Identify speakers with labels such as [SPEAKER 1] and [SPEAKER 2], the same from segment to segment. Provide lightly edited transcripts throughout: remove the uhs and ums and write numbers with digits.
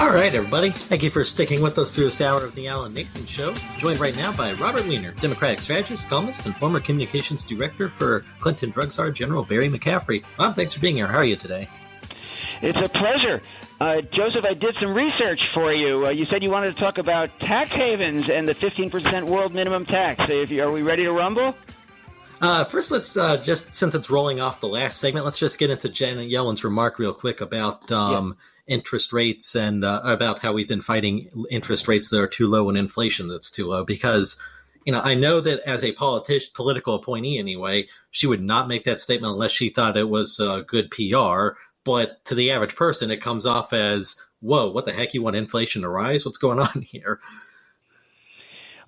[SPEAKER 1] All right, everybody. Thank you for sticking with us through this hour of the Alan Nathan Show. Joined right now by Robert Weiner, Democratic strategist, columnist, and former communications director for Clinton drug czar General Barry McCaffrey. Rob, thanks for being here. How are you today?
[SPEAKER 2] It's a pleasure. Joseph, I did some research for you. You said you wanted to talk about tax havens and the 15% world minimum tax. Are we ready to rumble?
[SPEAKER 1] First, let's just, since it's rolling off the last segment, let's just get into Janet Yellen's remark real quick about interest rates and about how we've been fighting interest rates that are too low and inflation that's too low. Because, I know that as a political appointee anyway, she would not make that statement unless she thought it was good PR. But to the average person, it comes off as, whoa, what the heck? You want inflation to rise? What's going on here?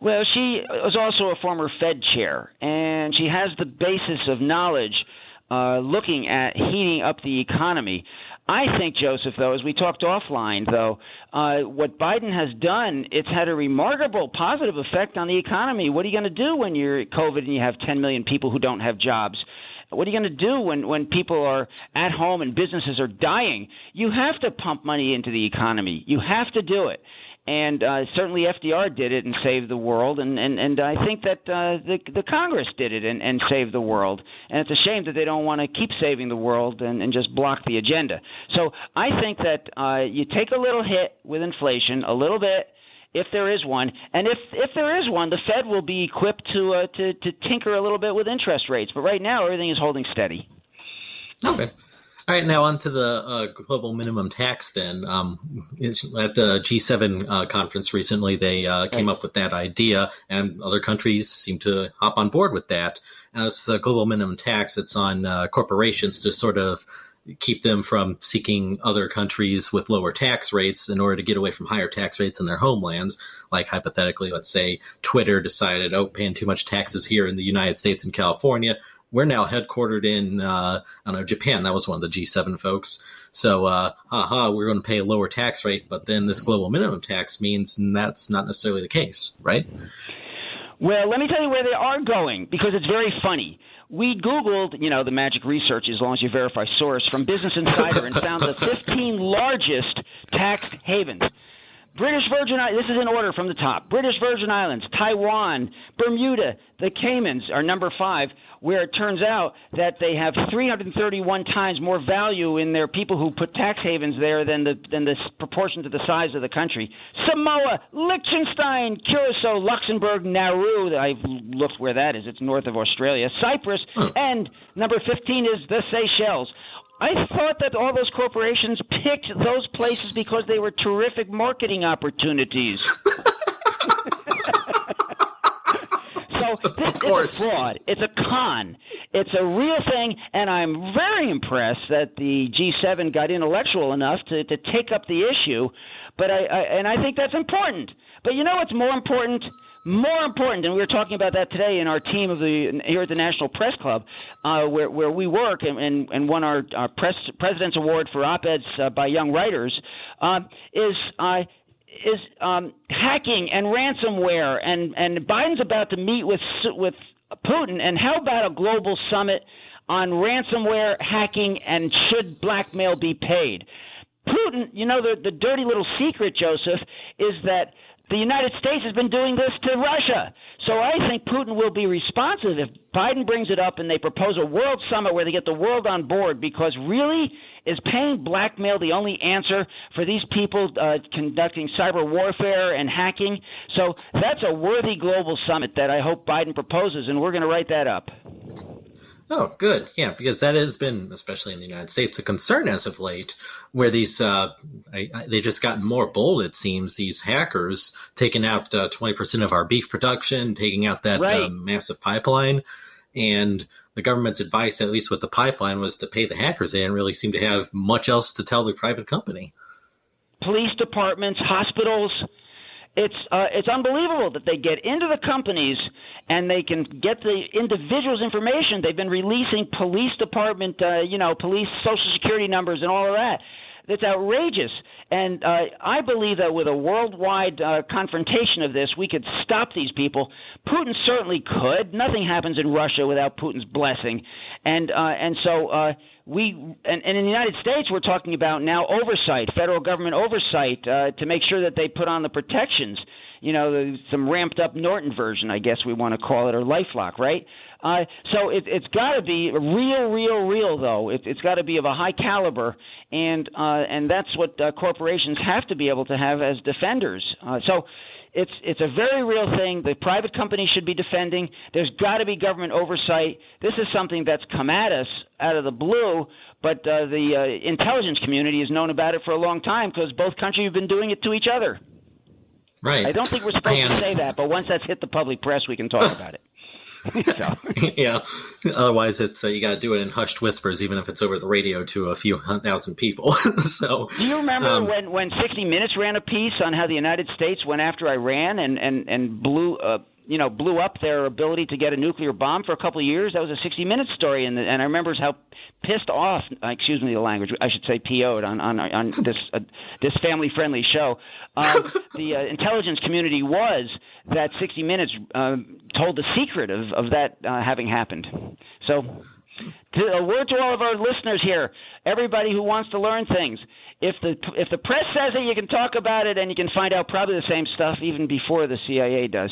[SPEAKER 2] Well, she was also a former Fed chair, and she has the basis of knowledge looking at heating up the economy. I think, Joseph, though, as we talked offline, though, what Biden has done, it's had a remarkable positive effect on the economy. What are you going to do when you're COVID and you have 10 million people who don't have jobs? What are you going to do when people are at home and businesses are dying? You have to pump money into the economy. You have to do it. And certainly FDR did it and saved the world, and I think that the Congress did it and saved the world. And it's a shame that they don't want to keep saving the world and just block the agenda. So I think that you take a little hit with inflation, a little bit, if there is one. And if there is one, the Fed will be equipped to tinker a little bit with interest rates. But right now, everything is holding steady.
[SPEAKER 1] Okay. All right, now on to the global minimum tax then. At the G7 conference recently, they came up with that idea, and other countries seem to hop on board with that. As the global minimum tax, it's on corporations to sort of keep them from seeking other countries with lower tax rates in order to get away from higher tax rates in their homelands. Like hypothetically, let's say Twitter decided, paying too much taxes here in the United States and California. We're now headquartered in, Japan. That was one of the G7 folks. So, we're going to pay a lower tax rate, but then this global minimum tax means that's not necessarily the case, right?
[SPEAKER 2] Well, let me tell you where they are going, because it's very funny. We Googled, the magic research, as long as you verify source, from Business Insider and found the 15 largest tax havens. British Virgin Islands, this is in order from the top. British Virgin Islands, Taiwan, Bermuda, the Caymans are number 5, where it turns out that they have 331 times more value in their people who put tax havens there than the proportion to the size of the country. Samoa, Liechtenstein, Curacao, Luxembourg, Nauru, I've looked where that is. It's north of Australia. Cyprus, and number 15 is the Seychelles. I thought that all those corporations picked those places because they were terrific marketing opportunities. So this is a fraud. It's a con. It's a real thing, and I'm very impressed that the G7 got intellectual enough to take up the issue. But I think that's important. But you know what's more important? More important, and we were talking about that today in our team here at the National Press Club, where we work and won our President's Award for op-eds by young writers, is hacking and ransomware, and Biden's about to meet with Putin. And how about a global summit on ransomware, hacking, and should blackmail be paid? Putin, the dirty little secret, Joseph, is that the United States has been doing this to Russia. So I think Putin will be responsive if Biden brings it up and they propose a world summit where they get the world on board, because really, is paying blackmail the only answer for these people conducting cyber warfare and hacking? So that's a worthy global summit that I hope Biden proposes, and we're going to write that up.
[SPEAKER 1] Oh, good. Yeah, because that has been, especially in the United States, a concern as of late, where they've just gotten more bold, it seems, these hackers taking out 20% of our beef production, taking out that massive pipeline. And the government's advice, at least with the pipeline, was to pay the hackers. They didn't really seem to have much else to tell the private company. Police departments, hospitals.
[SPEAKER 2] It's unbelievable that they get into the companies and they can get the individual's information. They've been releasing police department, police social security numbers and all of that. It's outrageous. And I believe that with a worldwide confrontation of this, we could stop these people. Putin certainly could. Nothing happens in Russia without Putin's blessing. And so we and in the United States, we're talking about now oversight, federal government oversight, to make sure that they put on the protections. Some ramped up Norton version, I guess we want to call it, or LifeLock, right? So it's got to be real, though. It's got to be of a high caliber, and that's what corporations have to be able to have as defenders. So it's a very real thing. The private companies should be defending. There's got to be government oversight. This is something that's come at us out of the blue, but the intelligence community has known about it for a long time because both countries have been doing it to each other.
[SPEAKER 1] Right.
[SPEAKER 2] I don't think we're supposed to say that, but once that's hit the public press, we can talk about it.
[SPEAKER 1] Yeah. Otherwise, it's you got to do it in hushed whispers, even if it's over the radio to a few thousand people. So,
[SPEAKER 2] do you remember when 60 Minutes ran a piece on how the United States went after Iran and blew up their ability to get a nuclear bomb for a couple of years? That was a 60 Minutes story, and I remember how pissed off, excuse me the language, I should say PO'd on this family-friendly show. The intelligence community was that 60 Minutes told the secret of that having happened. So a word to all of our listeners here, everybody who wants to learn things. If the press says it, you can talk about it, and you can find out probably the same stuff even before the CIA does.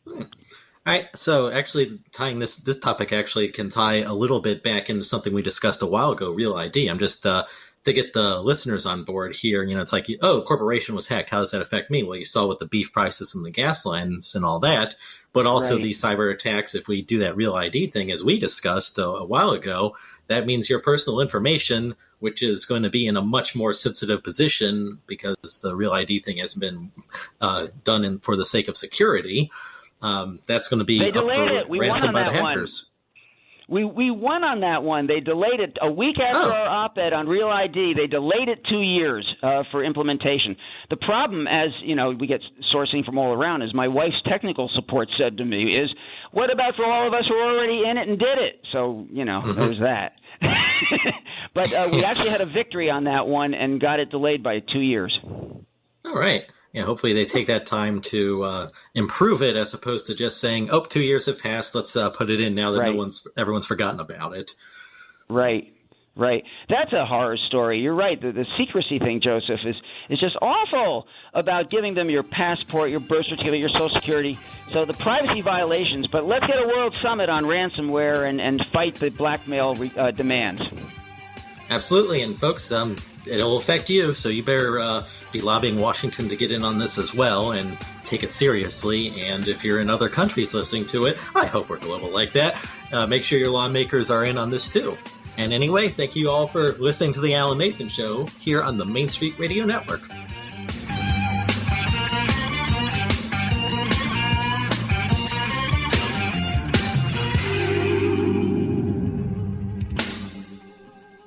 [SPEAKER 1] All right, so actually tying this topic actually can tie a little bit back into something we discussed a while ago, Real ID. I'm just to get the listeners on board here, it's like, corporation was hacked. How does that affect me? Well, you saw with the beef prices and the gas lines and all that, but also these cyber attacks, if we do that Real ID thing, as we discussed a while ago, that means your personal information, which is going to be in a much more sensitive position because the Real ID thing has been done for the sake of security. That's going to be up for ransom by the hackers.
[SPEAKER 2] We won on that one. They delayed it a week after our op-ed on Real ID. They delayed it 2 years for implementation. The problem, as we get sourcing from all around, as my wife's technical support said to me, is what about for all of us who are already in it and did it? So there's that. But we actually had a victory on that one and got it delayed by 2 years.
[SPEAKER 1] All right. Yeah, hopefully they take that time to improve it as opposed to just saying, 2 years have passed, let's put it in now that everyone's forgotten about it.
[SPEAKER 2] Right. That's a horror story. You're right. The secrecy thing, Joseph, is just awful about giving them your passport, your birth certificate, your Social Security. So the privacy violations, but let's get a world summit on ransomware and fight the blackmail demands.
[SPEAKER 1] Absolutely, and folks, it'll affect you, so you better be lobbying Washington to get in on this as well and take it seriously. And if you're in other countries listening to it, I hope we're global like that. Make sure your lawmakers are in on this too. And anyway, thank you all for listening to the Alan Nathan Show here on the Main Street Radio Network.